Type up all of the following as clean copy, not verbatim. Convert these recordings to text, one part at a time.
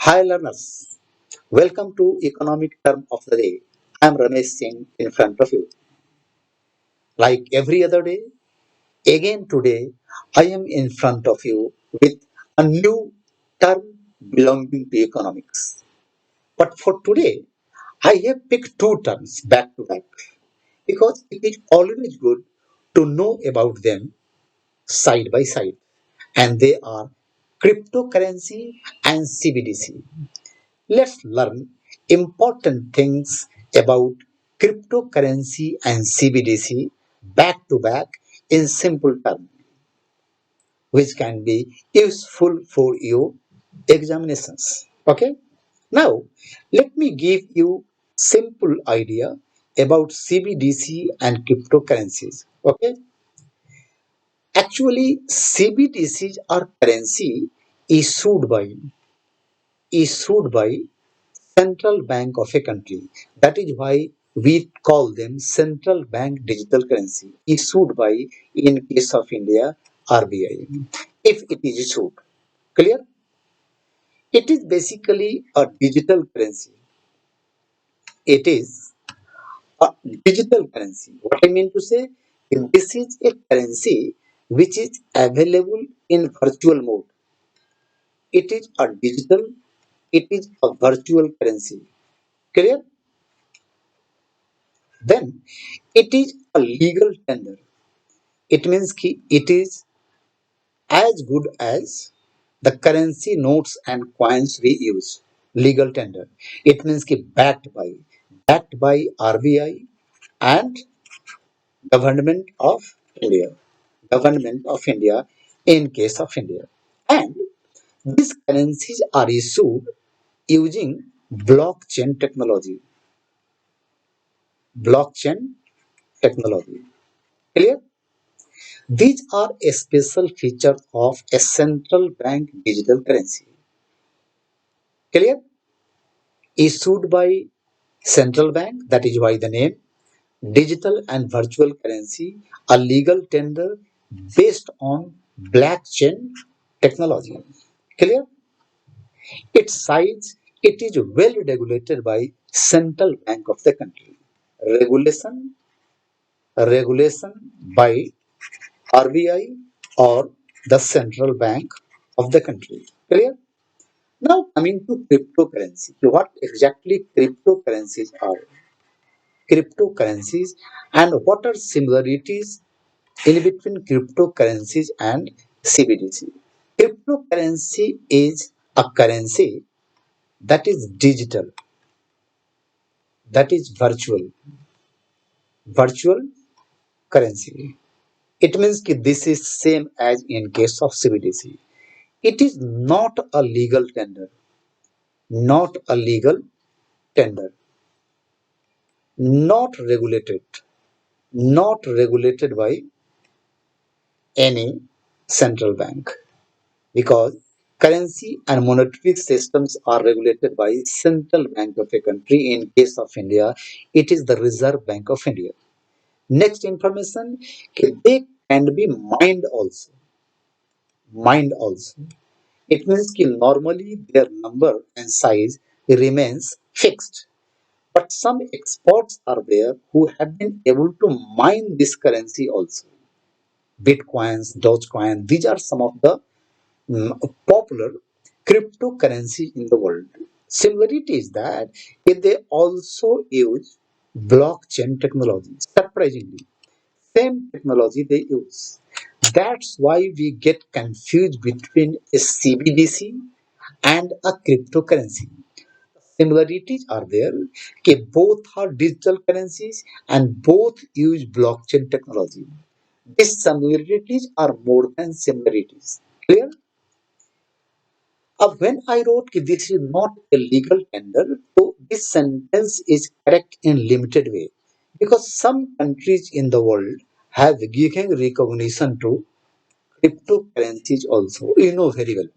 Hi learners, welcome to Economic Term of the Day. I am Ramesh Singh in front of you. Like every other day, again today I am in front of you with a new term belonging to economics. But for today, I have picked two terms back to back because it is always good to know about them side by side. And they are cryptocurrency and CBDC. Let's learn important things about cryptocurrency and CBDC back to back in simple terms, which can be useful for your examinations. Okay. Now, let me give you simple idea about CBDC and cryptocurrencies. Okay. Actually, CBDCs are currency issued by issued by central bank of a country. That is why we call them central bank digital currency issued by, in case of India, RBI. If it is issued, clear? It is basically a digital currency. It is a digital currency. What I mean to say, this is a currency which is available in virtual mode. It is a digital, it is a virtual currency. Clear? Then it is a legal tender. It means ki it is as good as the currency notes and coins we use. Legal tender. It means ki backed by RBI and government of India. Government of India in case of India. And these currencies are issued using blockchain technology. Blockchain technology. Clear? These are a special feature of a central bank digital currency. Clear? Issued by central bank, that is why the name. Digital and virtual currency, a legal tender based on blockchain technology. Clear? Its size, it is well regulated by central bank of the country. Regulation by RBI or the central bank of the country. Clear? Now coming to cryptocurrency. What exactly cryptocurrencies are? Cryptocurrencies and what are similarities in between cryptocurrencies and CBDC? Cryptocurrency is a currency that is digital, that is virtual currency. It means that this is same as in case of CBDC. It is not a legal tender, not a legal tender, not regulated, not regulated by any central bank because currency and monetary systems are regulated by central bank of a country. In case of India, it is the Reserve Bank of India. Next information, they can be mined also. It means that normally their number and size remains fixed, but some experts are there who have been able to mine this currency also. Bitcoins, Dogecoin, these are some of the popular cryptocurrency in the world. Similarity is that they also use blockchain technology. Surprisingly, same technology they use. That's why we get confused between a CBDC and a cryptocurrency. Similarities are there. Okay, both are digital currencies and both use blockchain technology. These similarities are more than similarities. Clear? When I wrote कि this is not a legal tender, so this sentence is correct in limited way because some countries in the world have given recognition to cryptocurrencies also. You know very well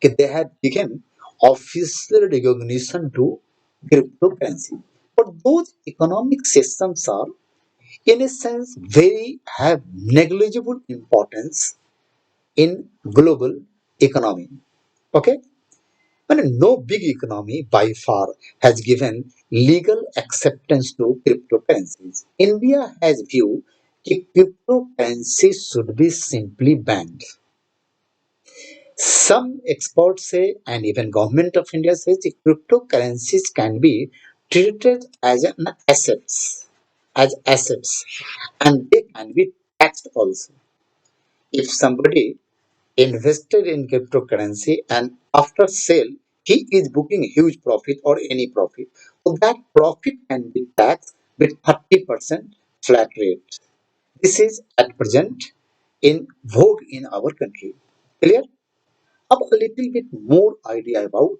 that they have given official recognition to cryptocurrency. But those economic systems are, in a sense, very have negligible importance in global economy. Okay. And no big economy by far has given legal acceptance to cryptocurrencies. India has viewed that cryptocurrencies should be simply banned. Some experts say, and even government of India says, that cryptocurrencies can be treated as an assets, and they can be taxed also. If somebody invested in cryptocurrency and after sale he is booking huge profit or any profit, so that profit can be taxed with 30% flat rate. This is at present in vogue in our country. Clear? Have a little bit more idea about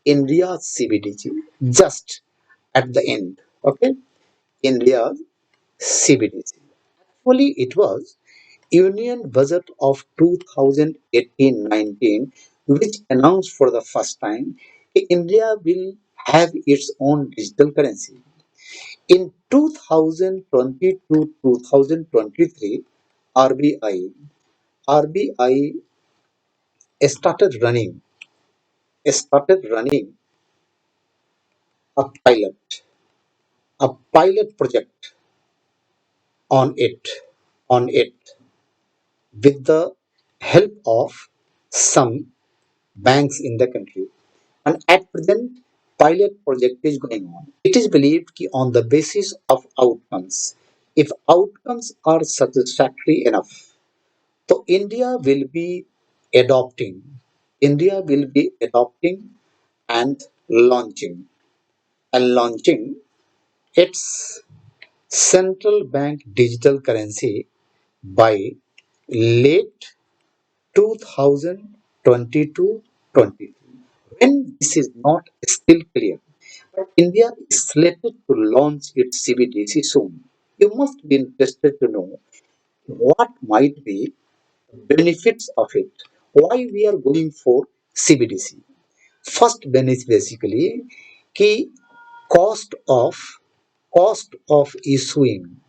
India's CBDC just at the end. Okay, India's CBDC. Actually, it was Union Budget of 2018-19, which announced for the first time India will have its own digital currency. In 2020 to 2023, RBI RBI started running started running a pilot project on it on it with the help of some banks in the country. And at present, pilot project is going on. It is believed that on the basis of outcomes, if outcomes are satisfactory enough, so adopting, India will be adopting and launching launching its central bank digital currency by late 2022-23. When this is not still clear, but India is slated to launch its CBDC soon. You must be interested to know what might be the benefits of it. Why we are going for CBDC? First benefit basically key cost of cost of issuing.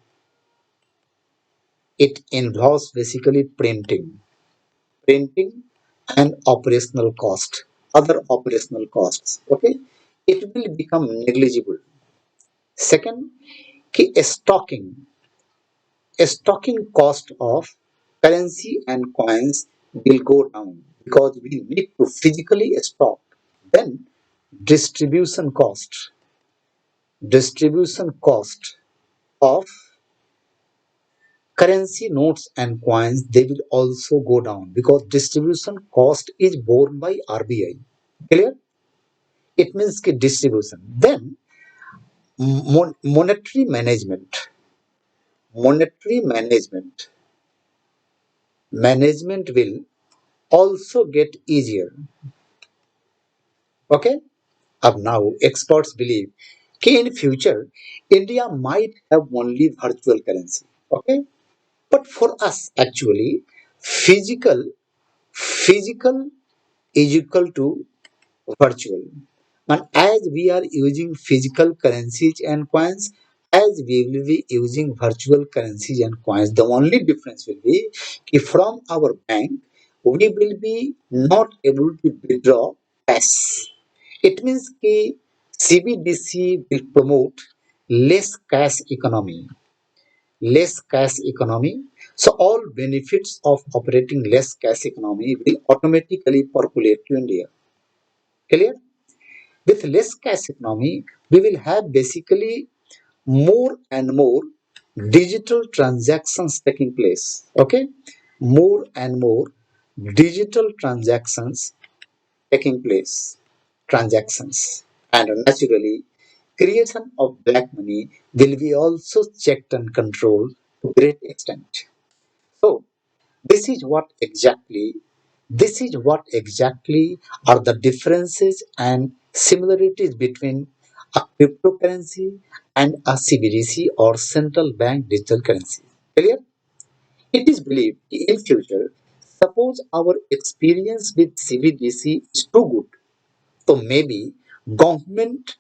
It involves basically printing and operational cost, other operational costs. Okay, it will become negligible. Second, key stocking cost of currency and coins will go down because we need to physically stock. Then distribution cost of currency notes and coins, they will also go down because distribution cost is borne by RBI. Clear? It means ki distribution. Then monetary management will also get easier. Okay. Up now, experts believe कि in future India might have only virtual currency. Okay. But for us, actually, physical is equal to virtual. And as we are using physical currencies and coins, as we will be using virtual currencies and coins, the only difference will be if from our bank we will be not able to withdraw cash. It means that CBDC will promote less cash economy. Less cash economy. So all benefits of operating less cash economy will automatically percolate to India. Clear? With less cash economy, we will have basically more and more digital transactions taking place. Okay? More and more digital transactions taking place. Transactions. And naturally, creation of black money will be also checked and controlled to great extent. So, this is what exactly this is what exactly are the differences and similarities between a cryptocurrency and a CBDC or central bank digital currency. Clear? It is believed in future, suppose our experience with CBDC is too good, so maybe government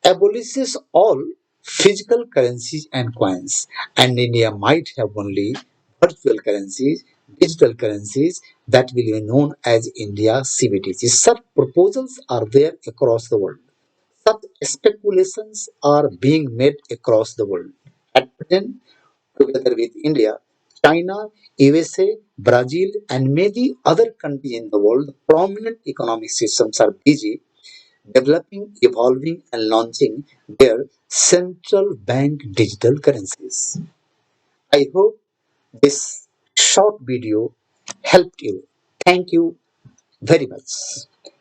abolishes all physical currencies and coins, and India might have only virtual currencies digital currencies that will be known as India CBDC. Such proposals are there across the world. Such speculations are being made across the world. At present, together with India, China, USA, Brazil, and many other countries in the world, prominent economic systems are busy developing, evolving, and launching their central bank digital currencies. I hope this short video helped you. Thank you very much.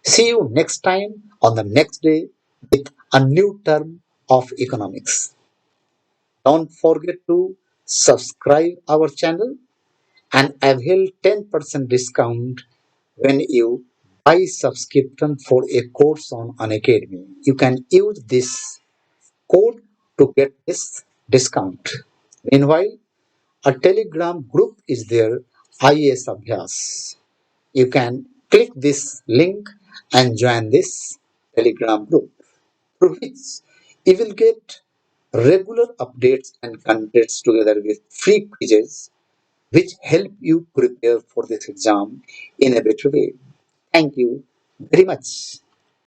See you next time on the next day with a new term of economics. Don't forget to subscribe our channel and avail 10% discount when you buy subscription for a course on Unacademy. You can use this code to get this discount. Meanwhile, a Telegram group is there, IAS Abhyaas. You can click this link and join this Telegram group, through which you will get regular updates and contents together with free quizzes which help you prepare for this exam in a better way. Thank you very much.